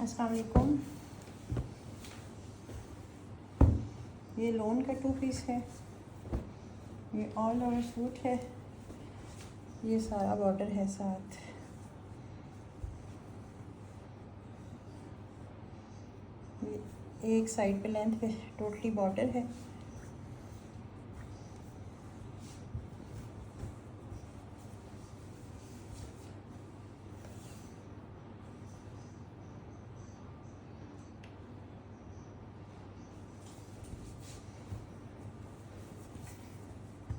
अस्सलाम वालेकुम। ये लोन का 2 पीस है। ये ऑल ओवर सूट है। ये सारा बॉर्डर है साथ। ये एक साइड पे लेंथ पे टोटली बॉर्डर है।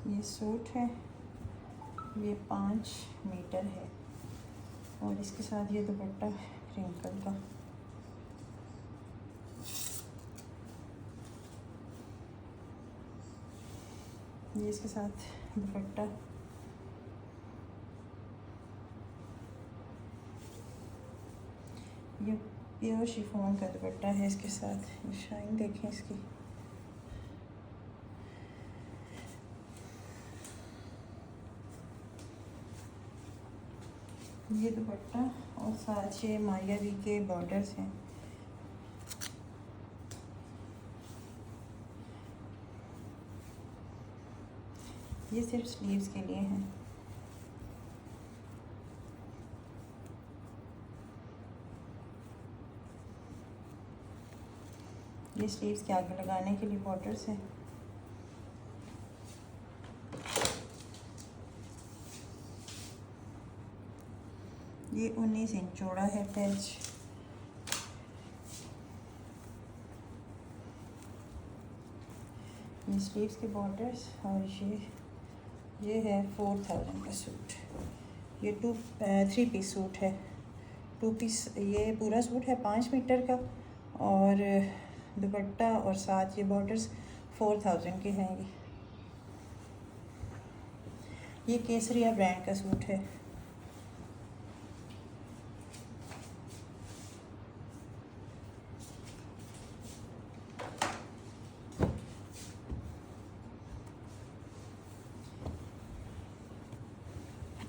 ये सूट है। ये 5 मीटर है और इसके साथ ये दुपट्टा है क्रिंकल का। ये इसके साथ दुपट्टा। ये प्योर शिफॉन का दुपट्टा है इसके साथ। शाइन देखें इसकी। ये दुपट्टा और साथ ये माया भी के बॉर्डर्स हैं। ये सिर्फ स्लीव्स के लिए हैं। ये स्लीव्स के आगे लगाने के लिए बॉर्डर्स हैं। ये 19 इंच चौड़ा है पैच। ये स्लीव्स के बॉर्डर्स और ये है 4000 का सूट। ये 3 पीस सूट है। 2 पीस ये पूरा सूट है 5 मीटर का और दुपट्टा और साथ ये बॉर्डर्स 4000 के हैं। ये केसरिया ब्रांड का सूट है।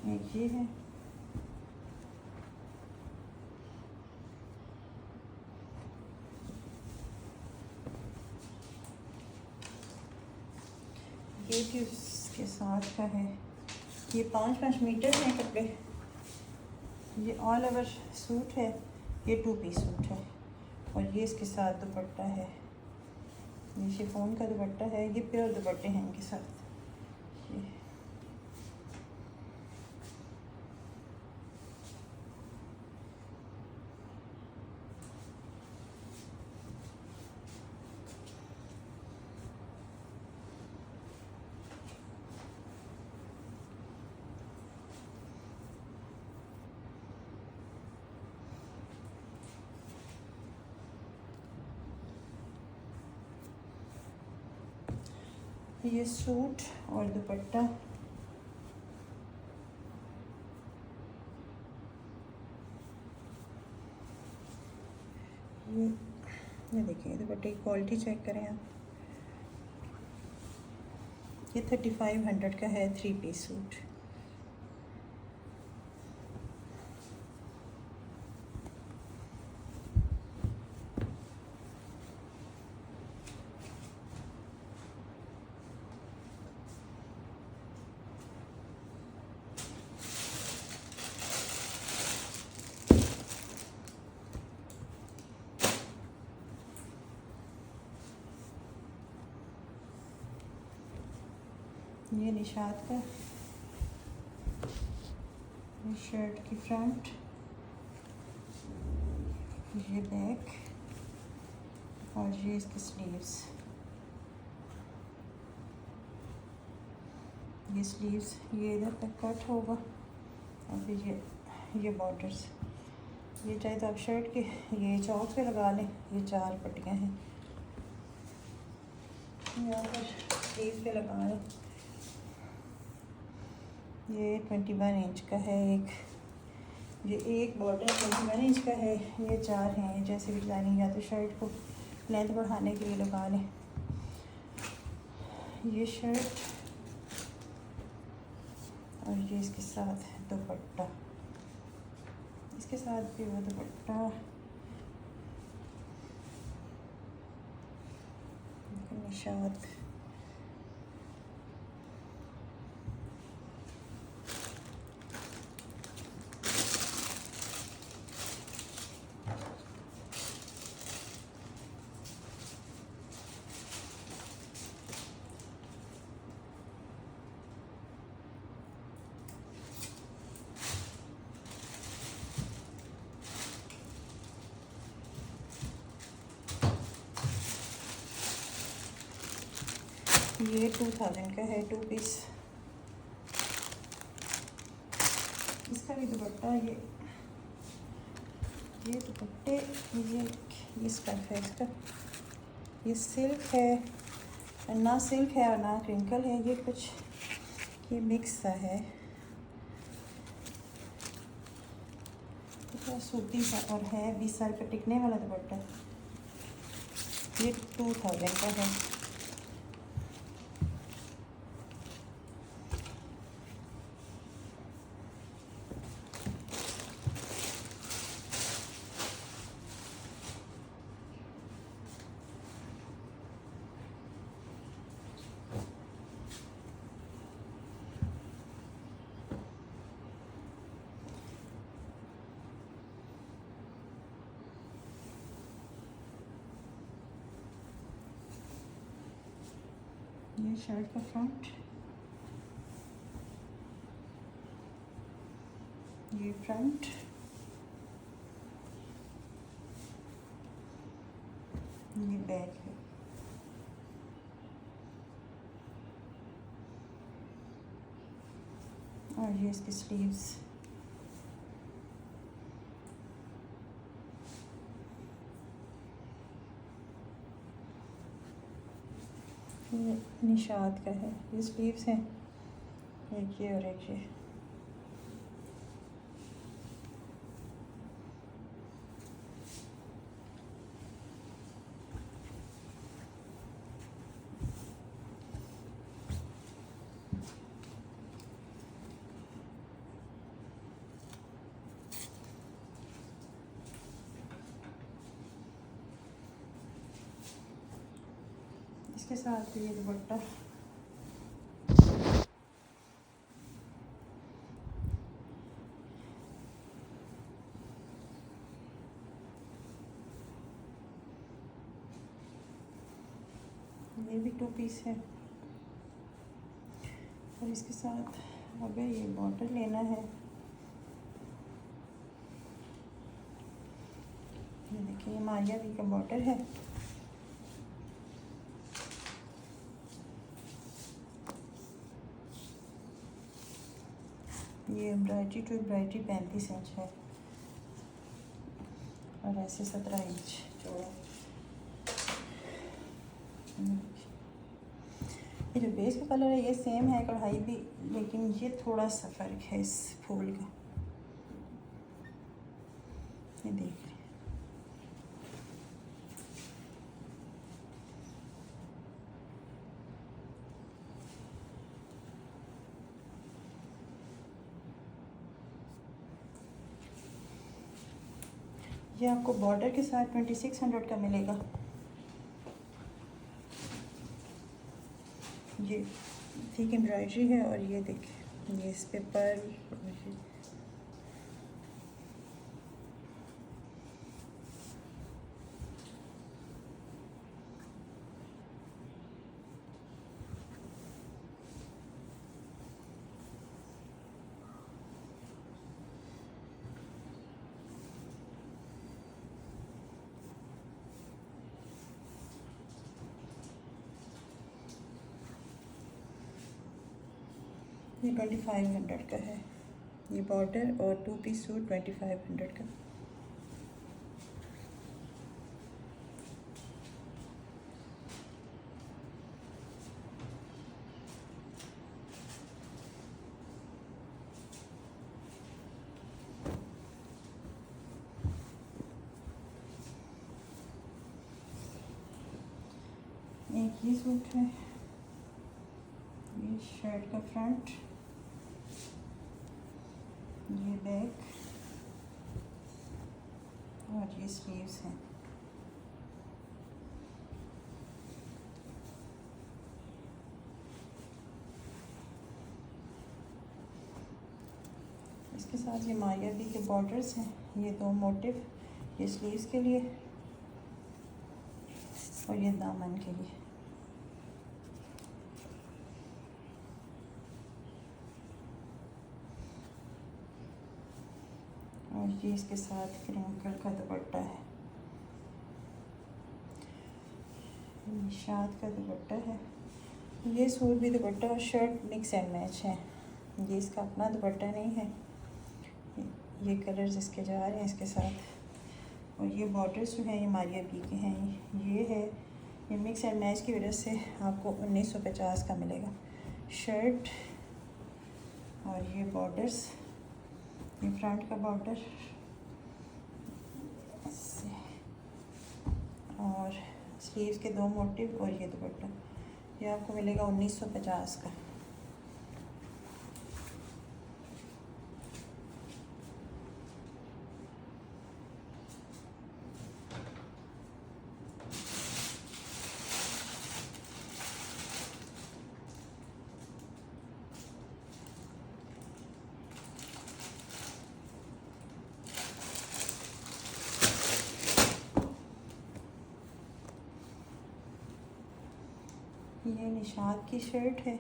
एक ये है। ये भी उसके साथ का है। ये 5-5 मीटर हैं कपड़े। ये ऑल ओवर सूट है। ये 2 पीस सूट है और ये इसके साथ दुपट्टा है। ये शिफॉन का दुपट्टा है। ये प्योर दुपट्टे हैं इनके साथ। ये सूट और दुपट्टा। ये देखिए दुपट्टे की क्वालिटी चेक करें आप। ये 3500 का है 3 पीस सूट। ये निशात का। ये शर्ट की फ्रंट। ये बैक और ये इसकी स्लीव्स। ये स्लीव्स ये इधर तक कट होगा और फिर ये बॉर्डर्स। ये चाहे तो आप शर्ट के ये चौक पे लगा लें। ये 4 पट्टियाँ हैं। या फिर स्लीव पे लगा लें। ये 21 इंच का है एक। ये एक बॉर्डर 21 इंच का है। ये 4 हैं। जैसे भी डिज़ाइनिंग या तो शर्ट को लेंथ बढ़ाने के लिए लगा लें। ये शर्ट और ये इसके साथ दुपट्टा। इसके साथ भी वो दुपट्टा निशात। ये 2000 का है 2 पीस। इसका भी दुपट्टा ये दुपट्टे ये स्टफ है इसका। ये सिल्क है, ना सिल्क है और ना क्रिंकल है, ये कुछ ये मिक्स सा है, थोड़ा सूती सा और है 20 साल का टिकने वाला दुपट्टा। ये 2000 का है। ये शर्ट का फ्रंट, ये फ्रंट, ये बैक है। और ये इसकी स्लीव्स। ये निशात का है, ये स्लीव्स हैं, एक ये और एक ये। इसके साथ ये दुपट्टा, ये भी 2 पीस है। और इसके साथ अगर ये बॉर्डर लेना है, ये देखिए, ये मारिया भी का बॉर्डर है। ये एम्ब्रॉयडरी टू एम्ब्रॉयडरी 35 इंच है और ऐसे 17 इंच चौड़ा। ये जो बेस का कलर है ये सेम है कढ़ाई भी, लेकिन ये थोड़ा सा फर्क है इस फूल का। ये देख रहे ये आपको बॉर्डर के साथ 2600 का मिलेगा। ये ठीक एम्ब्रॉयडरी है और ये देखिए, ये इस पे पर्ल, ये 2500 का है। ये बॉर्डर और 2 पीस सूट 2500 का। एक ये सूट है, ये शर्ट का फ्रंट, ये बैक और ये स्लीव्स हैं। इसके साथ ये मारिया बी के बॉर्डर्स हैं, ये दो मोटिव, ये स्लीव्स के लिए और ये दामन के लिए। और ये इसके साथ क्रिंकल का दुपट्टा है, निशात का दुपट्टा है। ये सूट भी दुपट्टा और शर्ट मिक्स एंड मैच है, ये इसका अपना दुपट्टा नहीं है। ये कलर्स इसके जा रहे हैं इसके साथ। और ये बॉर्डर्स जो हैं ये मारिया बी के हैं। ये है, ये मिक्स एंड मैच की वजह से आपको 1950 का मिलेगा शर्ट। और ये बॉर्डर्स, ये फ्रंट का बॉर्डर और स्लीव्स के दो मोटिव और ये दुपट्टा, ये आपको मिलेगा 1950 का। ये निशात की शर्ट है,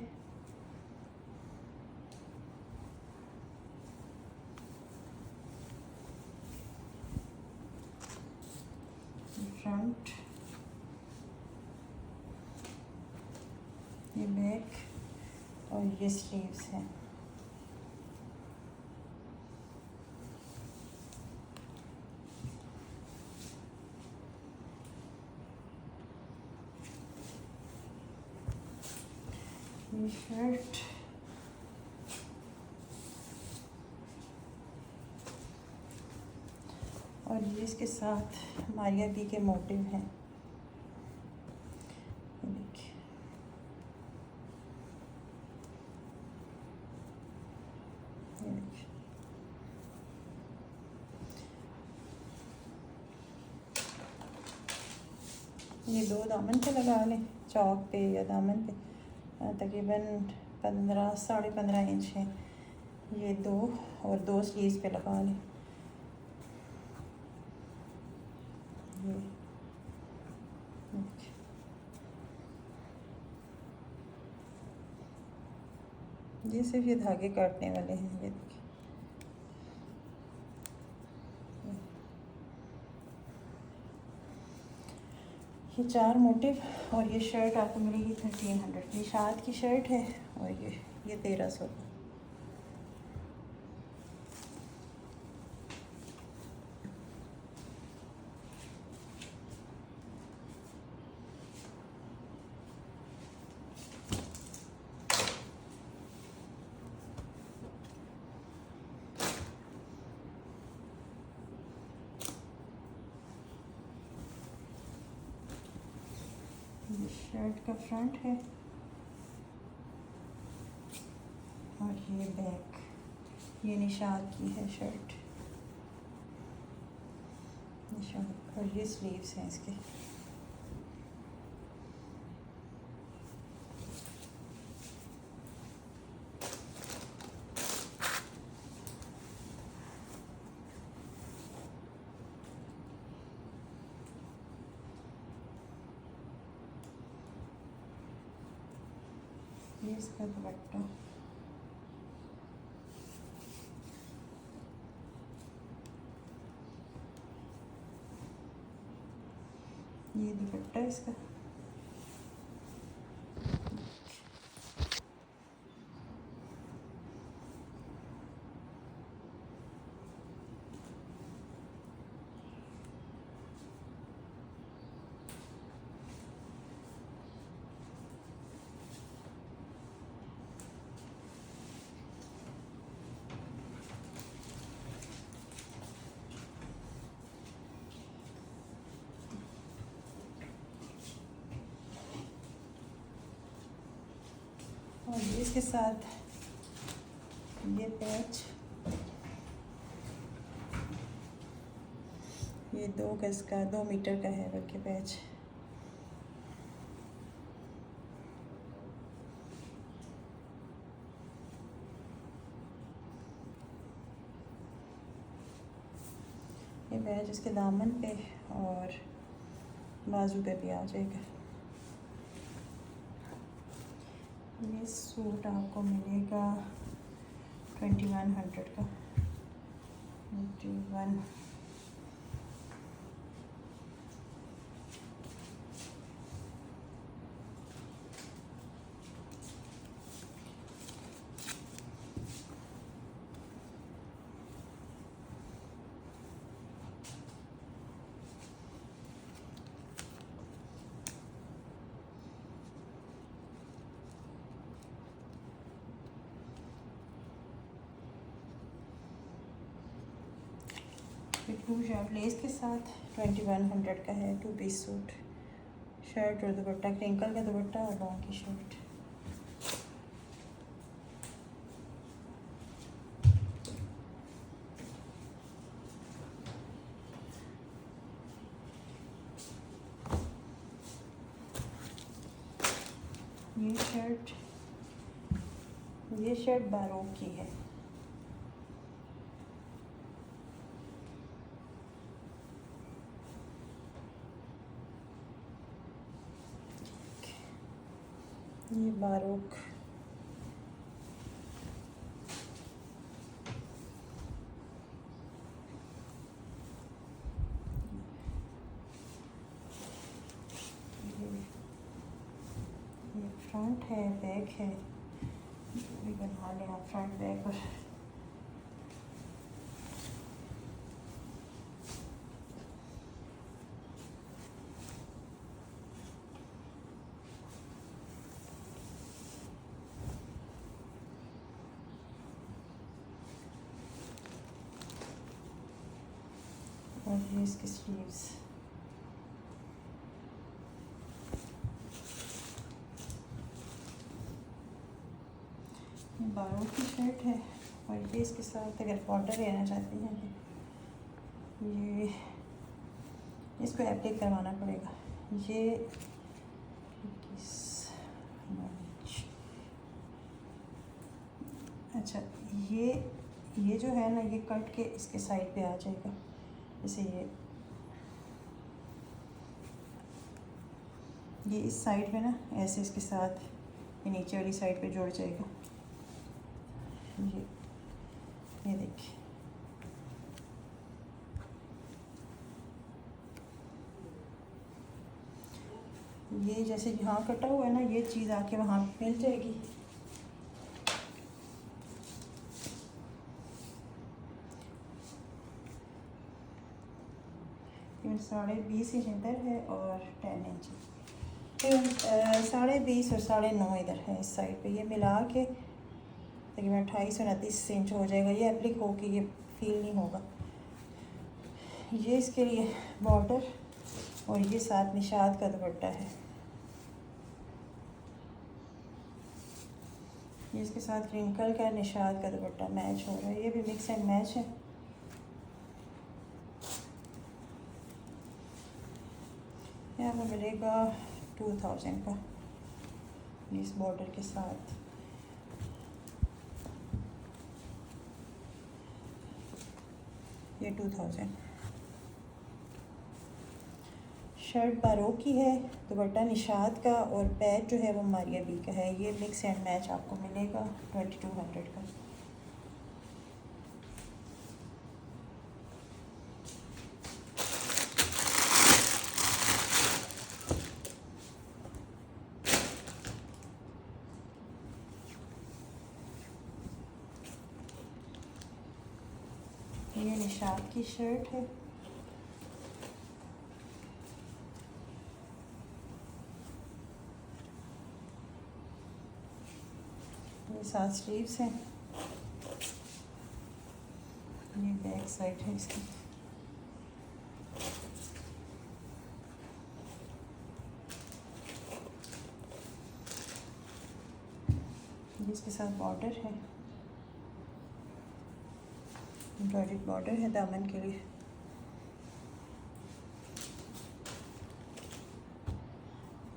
फ्रंट, ये बैक और ये स्लीव्स हैं। ये शर्ट और ये इसके साथ मारिया बी के मोटिव हैं। ये देखिए, ये देखिए, ये दो दामन पे लगा लें, चौक पे या दामन पे, तकरीबन 15 साढ़े 15 इंच है। ये दो और दो स्लीव्स पे लगा लें। ये सिर्फ ये धागे काटने वाले हैं। ये देखिए, ये 4 मोटिव और ये शर्ट आपको मिलेगी 1300। निशात की शर्ट है और ये 1300। ये शर्ट का फ्रंट है और ये बैक, ये निशात की है शर्ट, निशात, और ये स्लीव्स हैं इसके। ये इसका दुपट्टा, ये दुपट्टा इसका। और ये इसके साथ ये पैच, ये 2 गज का 2 मीटर का है बल्कि पैच। ये बैच इसके दामन पे और बाजू पे भी आ जाएगा। ये सूट आपको मिलेगा 2100 का। 21 टू शर्ट लेस के साथ 2100 का है। 2 पीस सूट, शर्ट और दुपट्टा, क्रिंकल का दुपट्टा और लॉन्ग की शर्ट। ये शर्ट बारोक की है। ये बारोक ये फ्रंट है, बैक है, भी बना लें आप फ्रंट बैक। और ये इसकी स्लीव्स। बारों की शर्ट है और ये इसके साथ अगर बॉर्डर लेना चाहती हैं तो ये इसको एप्लिक करवाना पड़ेगा। ये अच्छा, ये जो है ना, ये कट के इसके साइड पे आ जाएगा। जैसे ये इस साइड पे ना ऐसे इसके साथ ये नीचे वाली साइड पे जुड़ जाएगा। ये देखिए, ये जैसे यहाँ कटा हुआ है ना, ये चीज़ आके वहाँ मिल जाएगी। ये 20.5 इंच इधर है और 10 इंच 20.5 और 9.5 इधर है इस साइड पे। ये मिला के तकरीबन 28-29 इंच हो जाएगा। ये एप्लिक हो के ये फील नहीं होगा। ये इसके लिए बॉर्डर और ये साथ निशात का दुपट्टा है। ये इसके साथ क्रिंकल का निशात का दुपट्टा मैच हो रहा है। ये भी मिक्स एंड मैच है। यहाँ पर मिलेगा 2000 का इस बॉर्डर के साथ। ये 2000। शर्ट बारोक की है, दुपट्टा निशात का और पैच जो है वो मारिया बी का है। ये मिक्स एंड मैच आपको मिलेगा 2200 का। ये निशात की शर्ट है। ये 7 स्लीव्स हैं। ये बैक साइड है इसकी। इसके साथ बॉर्डर है, एम्ब्रॉयडरी बॉर्डर है दामन के लिए।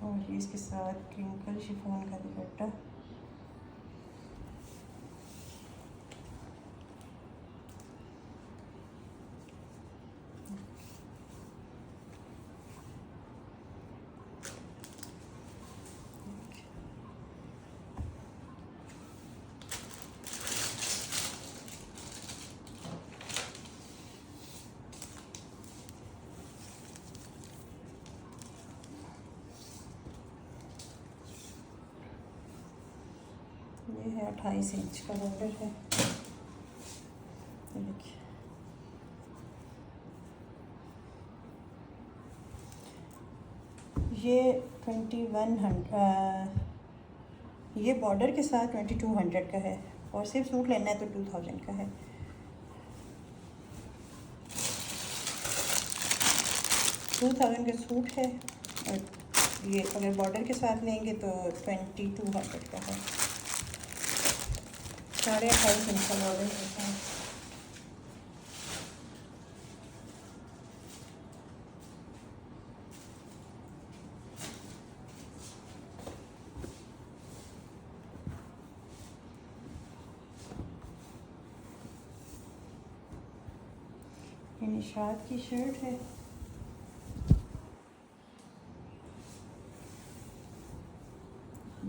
और ये इसके साथ क्रिंकल शिफॉन का दुपट्टा। है, 28 इंच का बॉर्डर है। देखिए ये 2100, ये बॉर्डर के साथ 2200 का है, और सिर्फ सूट लेना है तो 2000 का है। टू 2000 का सूट है, और ये अगर बॉर्डर के साथ लेंगे तो 2200 का है। 28.5 इंच का बॉर्डर होता है। ये निशात की शर्ट है।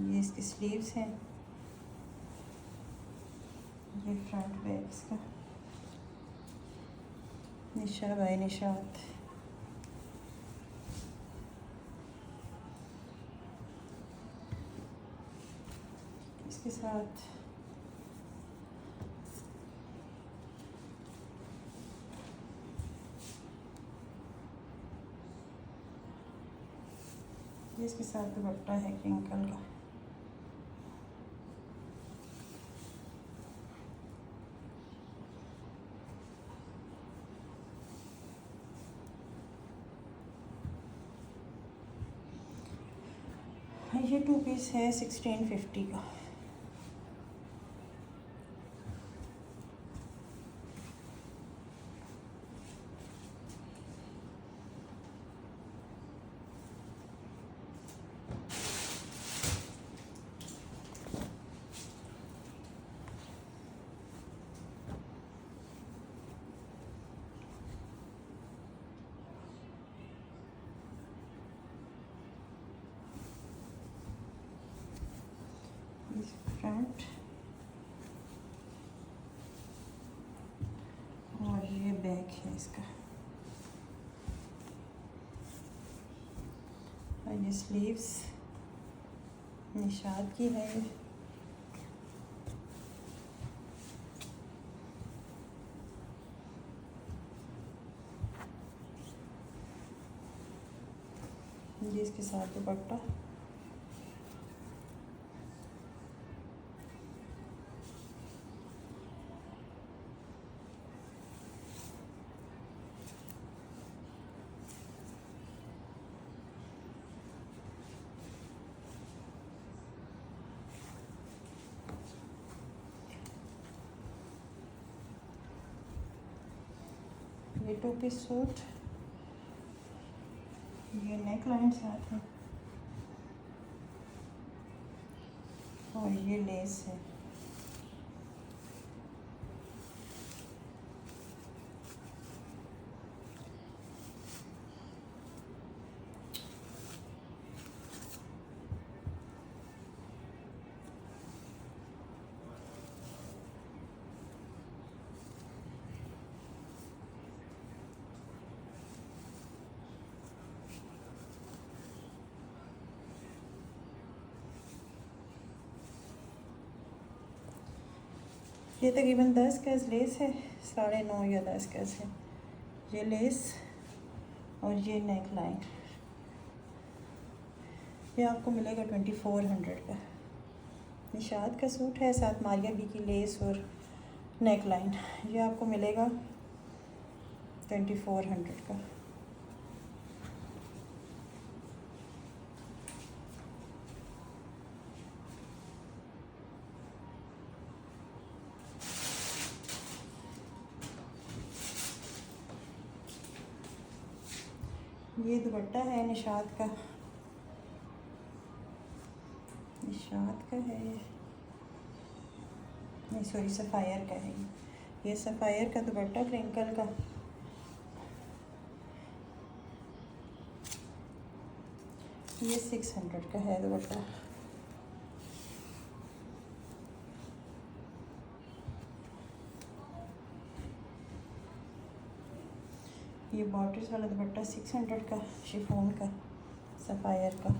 ये इसकी स्लीव्स हैं। ये फ्रंट बैक इसका। निशा बाय निशात। इसके साथ इसके साथ दुपट्टा है क्रिंकल का। ये 2 पीस है 1650 का। फ्रंट और ये बैक है इसका, और ये स्लीव्स निशात की है। ये इसके साथ दुपट्टा। ये 2 पीस सूट, ये नेक लाइन साथ है, और ये लेस है। ये तकरीबन 10 गज लेस है, 9.5 या 10 गज है ये लेस, और ये नेक लाइन। ये आपको मिलेगा 2400 का। निशात का सूट है, साथ मारिया बी की लेस और नेक लाइन। ये आपको मिलेगा 2400 का। ये दुपट्टा है निशात का, निशात का है, नहीं सॉरी सफ़ायर का है। ये सफ़ायर का दुपट्टा क्रिंकल का। ये 600 का है दुपट्टा। ये बॉर्डर्स वाला दुपट्टा 600 का, शिफॉन का, सफ़ायर का।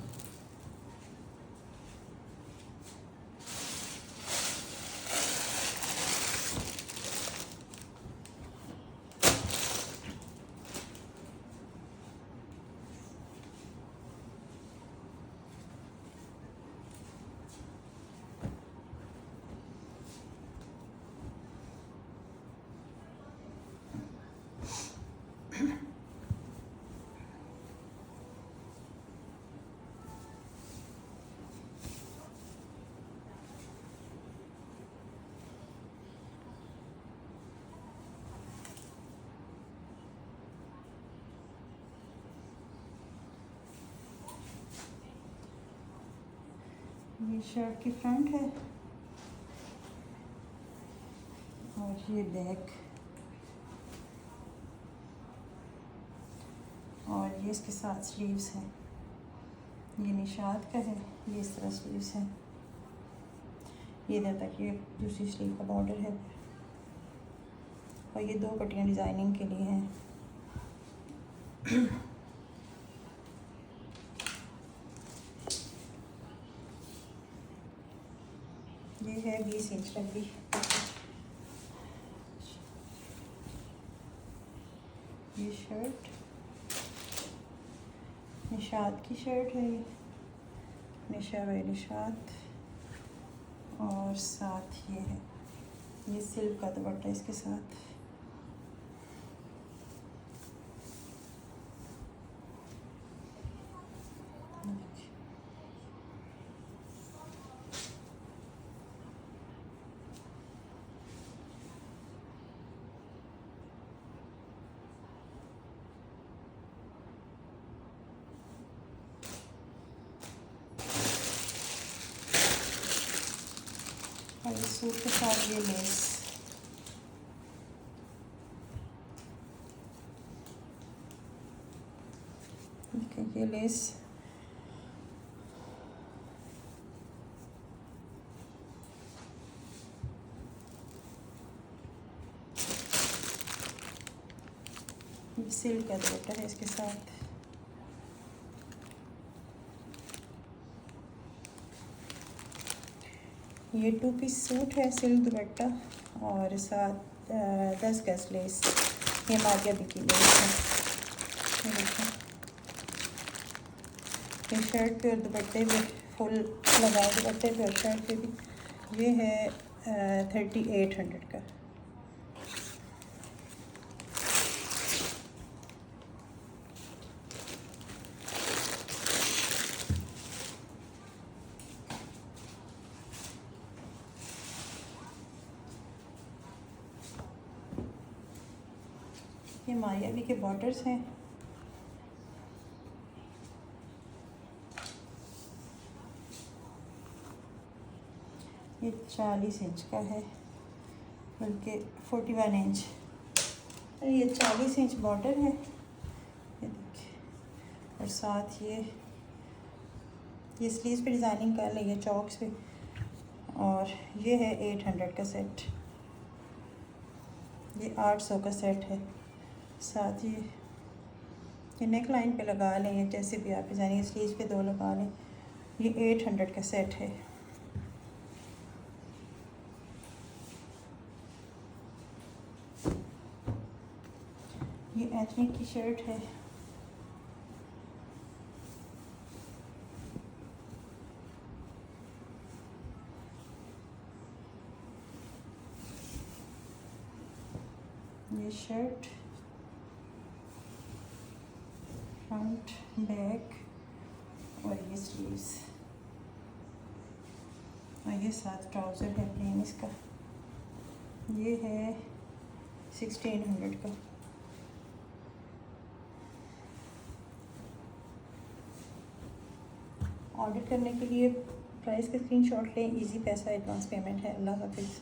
ये शर्ट की फ्रंट है और ये बैक, और ये इसके साथ स्लीव्स हैं। ये निशात का है, ये इस तरह स्लीव्स हैं, ये इधर तक ये दूसरी स्लीव का बॉर्डर है, और ये 2 पट्टियाँ डिज़ाइनिंग के लिए हैं। ये है 20 इंच लंबी। ये शर्ट निशात की शर्ट है, ये निशात, और साथ ये है, ये सिल्क का दुपट्टा इसके साथ। और इस सूट के साथ ये लेस, ये लेस सिल्क का दुपट्टा है इसके साथ। ये 2 पीस सूट है, सिल्क दुपट्टा और साथ 10 गज लेस, ये मारिया भी की लेस है। ये देखें, ये शर्ट पे और दुपट्टे पे फुल लगाए, दुपट्टे पे और शर्ट पे भी। ये है 3800 का। ये मायावी के बॉर्डर्स हैं। ये 40 इंच का है, बल्कि 41 इंच। ये 40 इंच बॉर्डर है, ये देखिए, और साथ ये स्लीव्स पे डिज़ाइनिंग कर ली है चौक्स पे, और ये है 800 का सेट, ये 800 का सेट है। साथ ये नेक लाइन पे लगा लें, जैसे भी आप डिज़ाइनिंग स्लीव्स पे 2 लगा लें। ये 800 का सेट है। ये एथनिक की शर्ट है, ये शर्ट फ्रंट बैक और ये स्लीव्स, और ये साथ ट्राउज़र है प्लेन इसका। ये है 1600 का। ऑर्डर करने के लिए प्राइस का स्क्रीनशॉट लें, इजी पैसा एडवांस पेमेंट है। अल्लाह हाफिज़।